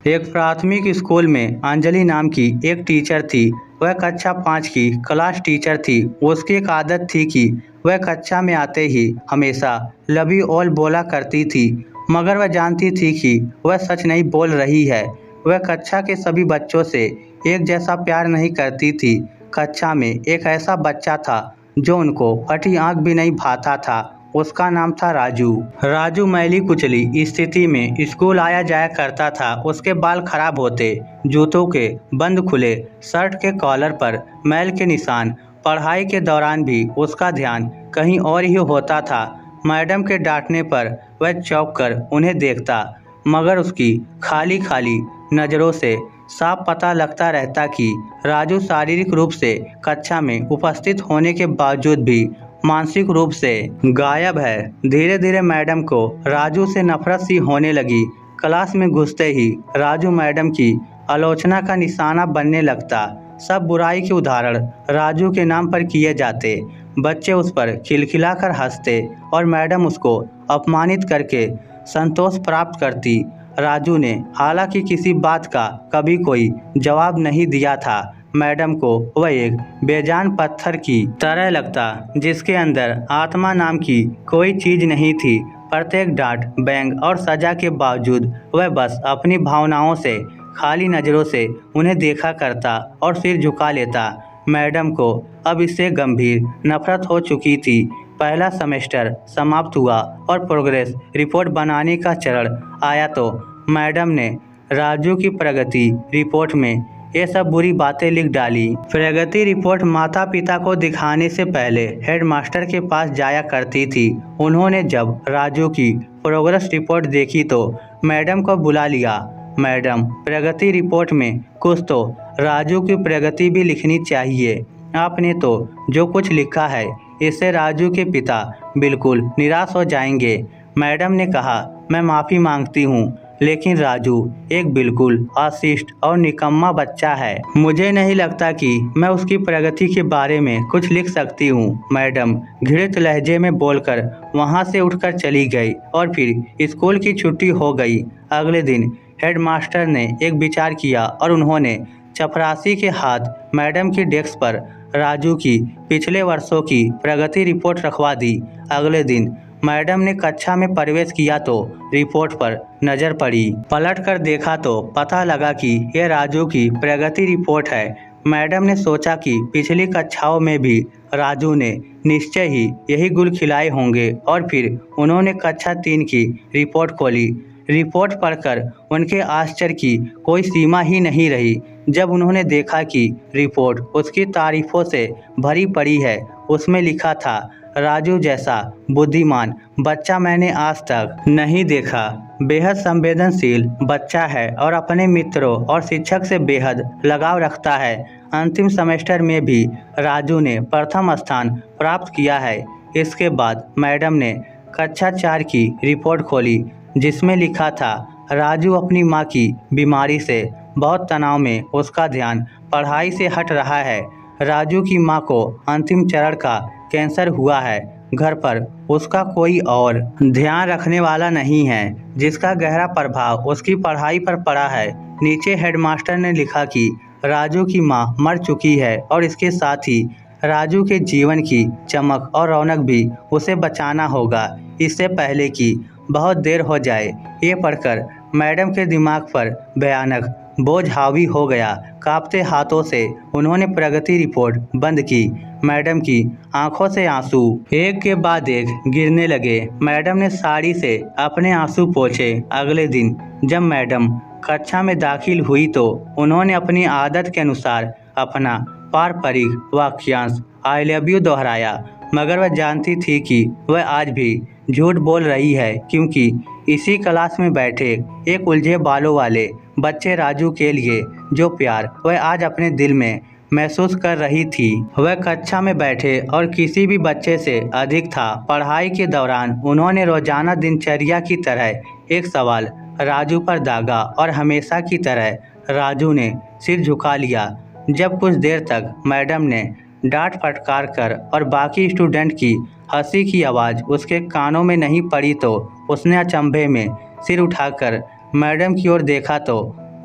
एक प्राथमिक स्कूल में अंजलि नाम की एक टीचर थी। वह कक्षा 5 की क्लास टीचर थी। उसकी एक आदत थी कि वह कक्षा में आते ही हमेशा लव यू ऑल बोला करती थी, मगर वह जानती थी कि वह सच नहीं बोल रही है। वह कक्षा के सभी बच्चों से एक जैसा प्यार नहीं करती थी। कक्षा में एक ऐसा बच्चा था जो उनको फटी आंख भी नहीं भाता था। उसका नाम था राजू। राजू मैली कुचली स्थिति में स्कूल आया जाया करता था। उसके बाल खराब होते, जूतों के बंद खुले, शर्ट के कॉलर पर मैल के निशान। पढ़ाई के दौरान भी उसका ध्यान कहीं और ही होता था। मैडम के डांटने पर वह चौंक कर उन्हें देखता, मगर उसकी खाली खाली नज़रों से साफ पता लगता रहता कि राजू शारीरिक रूप से कक्षा में उपस्थित होने के बावजूद भी मानसिक रूप से गायब है। धीरे धीरे मैडम को राजू से नफरत सी होने लगी। क्लास में घुसते ही राजू मैडम की आलोचना का निशाना बनने लगता। सब बुराई के उदाहरण राजू के नाम पर किए जाते। बच्चे उस पर खिलखिलाकर हंसते और मैडम उसको अपमानित करके संतोष प्राप्त करती। राजू ने हालांकि किसी बात का कभी कोई जवाब नहीं दिया था। मैडम को वह एक बेजान पत्थर की तरह लगता, जिसके अंदर आत्मा नाम की कोई चीज नहीं थी। प्रत्येक डांट, बैंग और सजा के बावजूद वह बस अपनी भावनाओं से खाली नज़रों से उन्हें देखा करता और सिर झुका लेता। मैडम को अब इससे गंभीर नफरत हो चुकी थी। पहला सेमेस्टर समाप्त हुआ और प्रोग्रेस रिपोर्ट बनाने का चरण आया तो मैडम ने राजू की प्रगति रिपोर्ट में ये सब बुरी बातें लिख डाली। प्रगति रिपोर्ट माता पिता को दिखाने से पहले हेडमास्टर के पास जाया करती थी। उन्होंने जब राजू की प्रोग्रेस रिपोर्ट देखी तो मैडम को बुला लिया। मैडम, प्रगति रिपोर्ट में कुछ तो राजू की प्रगति भी लिखनी चाहिए। आपने तो जो कुछ लिखा है इससे राजू के पिता बिल्कुल निराश हो जाएंगे। मैडम ने कहा, मैं माफ़ी मांगती हूँ, लेकिन राजू एक बिल्कुल अशिष्ट और निकम्मा बच्चा है। मुझे नहीं लगता कि मैं उसकी प्रगति के बारे में कुछ लिख सकती हूँ। मैडम घृणित लहजे में बोलकर वहाँ से उठकर चली गई और फिर स्कूल की छुट्टी हो गई। अगले दिन हेडमास्टर ने एक विचार किया और उन्होंने चपरासी के हाथ मैडम की डेस्क पर राजू की पिछले वर्षों की प्रगति रिपोर्ट रखवा दी। अगले दिन मैडम ने कक्षा में प्रवेश किया तो रिपोर्ट पर नज़र पड़ी। पलट कर देखा तो पता लगा कि यह राजू की प्रगति रिपोर्ट है। मैडम ने सोचा कि पिछली कक्षाओं में भी राजू ने निश्चय ही यही गुल खिलाए होंगे और फिर उन्होंने कक्षा 3 की रिपोर्ट खोली। रिपोर्ट पढ़कर उनके आश्चर्य की कोई सीमा ही नहीं रही जब उन्होंने देखा कि रिपोर्ट उसकी तारीफों से भरी पड़ी है। उसमें लिखा था, राजू जैसा बुद्धिमान बच्चा मैंने आज तक नहीं देखा। बेहद संवेदनशील बच्चा है और अपने मित्रों और शिक्षक से बेहद लगाव रखता है। अंतिम सेमेस्टर में भी राजू ने प्रथम स्थान प्राप्त किया है। इसके बाद मैडम ने कक्षा 4 की रिपोर्ट खोली, जिसमें लिखा था, राजू अपनी मां की बीमारी से बहुत तनाव में, उसका ध्यान पढ़ाई से हट रहा है। राजू की मां को अंतिम चरण का कैंसर हुआ है। घर पर उसका कोई और ध्यान रखने वाला नहीं है, जिसका गहरा प्रभाव उसकी पढ़ाई पर पड़ा है। नीचे हेडमास्टर ने लिखा कि राजू की मां मर चुकी है और इसके साथ ही राजू के जीवन की चमक और रौनक भी उसे बचाना होगा, इससे पहले कि बहुत देर हो जाए। ये पढ़कर मैडम के दिमाग पर भयानक बोझ हावी हो गया। कांपते हाथों से उन्होंने प्रगति रिपोर्ट बंद की। मैडम की आंखों से आंसू एक के बाद एक गिरने लगे। मैडम ने साड़ी से अपने आंसू पोंछे। अगले दिन जब मैडम कक्षा में दाखिल हुई तो उन्होंने अपनी आदत के अनुसार अपना पारंपरिक वाक्यांश आई लव यू दोहराया, मगर वह जानती थी कि वह आज भी झूठ बोल रही है, क्योंकि इसी क्लास में बैठे एक उलझे बालों वाले बच्चे राजू के लिए जो प्यार वह आज अपने दिल में महसूस कर रही थी, वह कक्षा में बैठे और किसी भी बच्चे से अधिक था। पढ़ाई के दौरान उन्होंने रोजाना दिनचर्या की तरह एक सवाल राजू पर दागा और हमेशा की तरह राजू ने सिर झुका लिया। जब कुछ देर तक मैडम ने डांट फटकार कर और बाकी स्टूडेंट की हंसी की आवाज़ उसके कानों में नहीं पड़ी तो उसने अचंभे में सिर उठाकर मैडम की ओर देखा तो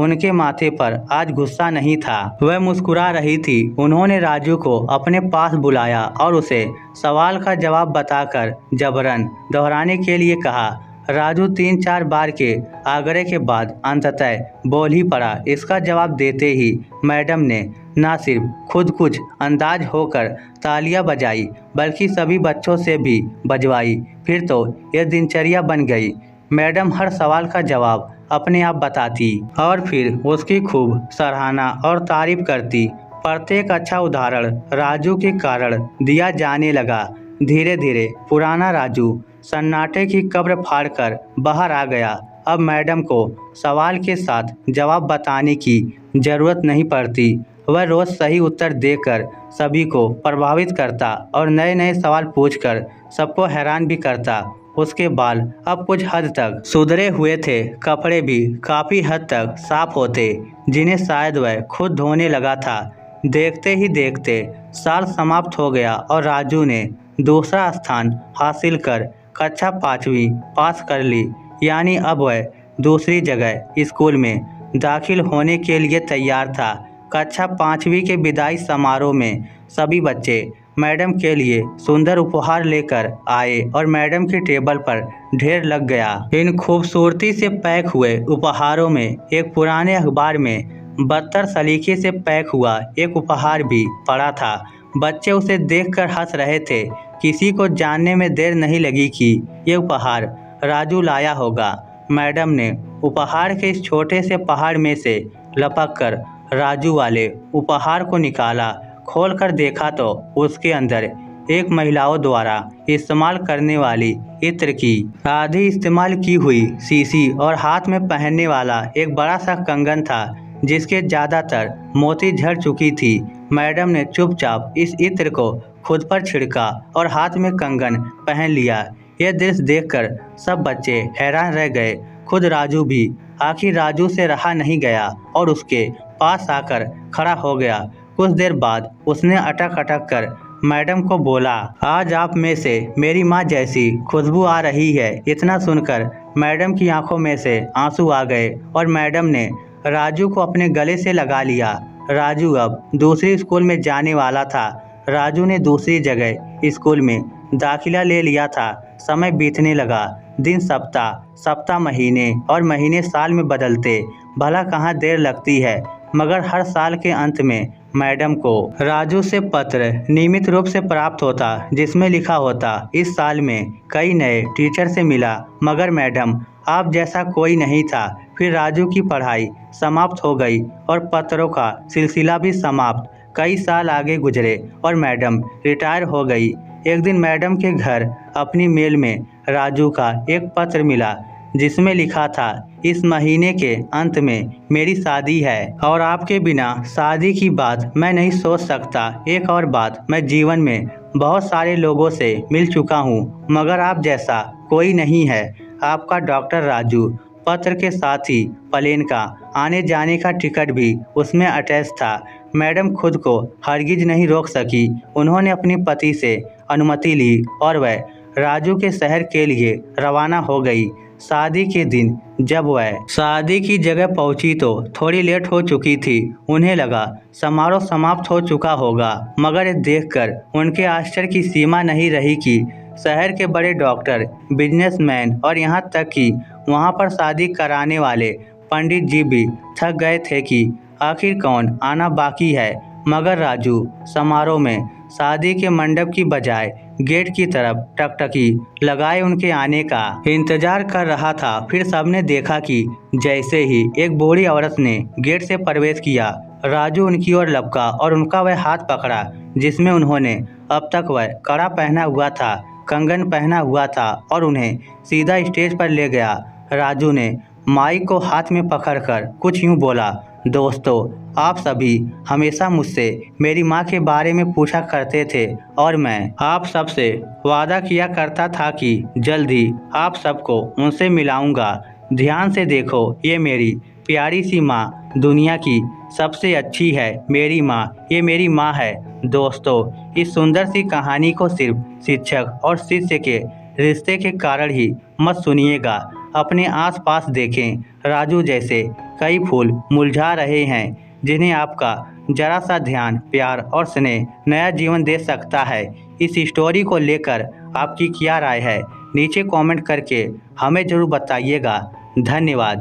उनके माथे पर आज गुस्सा नहीं था, वह मुस्कुरा रही थी। उन्होंने राजू को अपने पास बुलाया और उसे सवाल का जवाब बताकर जबरन दोहराने के लिए कहा। राजू 3-4 बार के आग्रह के बाद अंततः बोल ही पड़ा। इसका जवाब देते ही मैडम ने न सिर्फ खुद कुछ अंदाज होकर तालियां बजाई, बल्कि सभी बच्चों से भी बजवाई। फिर तो यह दिनचर्या बन गई। मैडम हर सवाल का जवाब अपने आप बताती और फिर उसकी खूब सराहना और तारीफ करती। प्रत्येक अच्छा उदाहरण राजू के कारण दिया जाने लगा। धीरे धीरे पुराना राजू सन्नाटे की कब्र फाड़कर बाहर आ गया। अब मैडम को सवाल के साथ जवाब बताने की जरूरत नहीं पड़ती। वह रोज सही उत्तर देकर सभी को प्रभावित करता और नए नए सवाल पूछकर सबको हैरान भी करता। उसके बाल अब कुछ हद तक सुधरे हुए थे, कपड़े भी काफी हद तक साफ होते, जिन्हें शायद वह खुद धोने लगा था। देखते ही देखते साल समाप्त हो गया और राजू ने दूसरा स्थान हासिल कर कक्षा 5वीं पास कर ली। यानी अब वह दूसरी जगह स्कूल में दाखिल होने के लिए तैयार था। कक्षा 5वीं के विदाई समारोह में सभी बच्चे मैडम के लिए सुंदर उपहार लेकर आए और मैडम की टेबल पर ढेर लग गया। इन खूबसूरती से पैक हुए उपहारों में एक पुराने अखबार में बदतर सलीके से पैक हुआ एक उपहार भी पड़ा था। बच्चे उसे देखकर हंस रहे थे। किसी को जानने में देर नहीं लगी कि ये उपहार राजू लाया होगा। मैडम ने उपहार के इस छोटे से पहाड़ में से लपक कर राजू वाले उपहार को निकाला। खोलकर देखा तो उसके अंदर एक महिलाओं द्वारा इस्तेमाल करने वाली इत्र की आधी इस्तेमाल की हुई शीशी और हाथ में पहनने वाला एक बड़ा सा कंगन था, जिसके ज़्यादातर मोती झड़ चुकी थी। मैडम ने चुपचाप इस इत्र को खुद पर छिड़का और हाथ में कंगन पहन लिया। यह दृश्य देखकर सब बच्चे हैरान रह गए, खुद राजू भी। आखिर राजू से रहा नहीं गया और उसके पास आकर खड़ा हो गया। कुछ देर बाद उसने अटक अटक कर मैडम को बोला, आज आप में से मेरी माँ जैसी खुशबू आ रही है। इतना सुनकर मैडम की आंखों में से आंसू आ गए और मैडम ने राजू को अपने गले से लगा लिया। राजू अब दूसरी स्कूल में जाने वाला था। राजू ने दूसरी जगह स्कूल में दाखिला ले लिया था। समय बीतने लगा। दिन सप्ताह महीने और महीने साल में बदलते। भला कहाँ देर लगती है, मगर हर साल के अंत में मैडम को राजू से पत्र नियमित रूप से प्राप्त होता, जिसमें लिखा होता, इस साल में कई नए टीचर से मिला, मगर मैडम आप जैसा कोई नहीं था। फिर राजू की पढ़ाई समाप्त हो गई और पत्रों का सिलसिला भी समाप्त। कई साल आगे गुजरे और मैडम रिटायर हो गई। एक दिन मैडम के घर अपनी मेल में राजू का एक पत्र मिला, जिसमें लिखा था, इस महीने के अंत में मेरी शादी है और आपके बिना शादी की बात मैं नहीं सोच सकता। एक और बात, मैं जीवन में बहुत सारे लोगों से मिल चुका हूँ, मगर आप जैसा कोई नहीं है। आपका डॉक्टर राजू। पत्र के साथ ही प्लेन का आने जाने का टिकट भी उसमें अटैच था। मैडम खुद को हरगिज नहीं रोक सकी। उन्होंने अपनी पति से अनुमति ली और वह राजू के शहर के लिए रवाना हो गई। शादी के दिन जब वह शादी की जगह पहुंची तो थोड़ी लेट हो चुकी थी। उन्हें लगा समारोह समाप्त हो चुका होगा, मगर ये देखकर उनके आश्चर्य की सीमा नहीं रही कि शहर के बड़े डॉक्टर, बिजनेसमैन और यहाँ तक कि वहाँ पर शादी कराने वाले पंडित जी भी थक गए थे कि आखिर कौन आना बाकी है। मगर राजू समारोह में शादी के मंडप की बजाय गेट की तरफ टकटकी लगाए उनके आने का इंतजार कर रहा था। फिर सबने देखा कि जैसे ही एक बूढ़ी औरत ने गेट से प्रवेश किया, राजू उनकी ओर लपका और उनका वह हाथ पकड़ा जिसमें उन्होंने अब तक वह कड़ा पहना हुआ था, कंगन पहना हुआ था, और उन्हें सीधा स्टेज पर ले गया। राजू ने माइक को हाथ में पकड़कर कुछ यूं बोला, दोस्तों, आप सभी हमेशा मुझसे मेरी माँ के बारे में पूछा करते थे और मैं आप सबसे वादा किया करता था कि जल्द ही आप सबको उनसे मिलाऊंगा। ध्यान से देखो, ये मेरी प्यारी सी माँ दुनिया की सबसे अच्छी है। मेरी माँ, ये मेरी माँ है। दोस्तों, इस सुंदर सी कहानी को सिर्फ शिक्षक और शिष्य के रिश्ते के कारण ही मत सुनिएगा, अपने आसपास देखें। राजू जैसे कई फूल मुरझा रहे हैं जिन्हें आपका जरा सा ध्यान, प्यार और स्नेह नया जीवन दे सकता है। इस स्टोरी को लेकर आपकी क्या राय है? नीचे कमेंट करके हमें ज़रूर बताइएगा। धन्यवाद।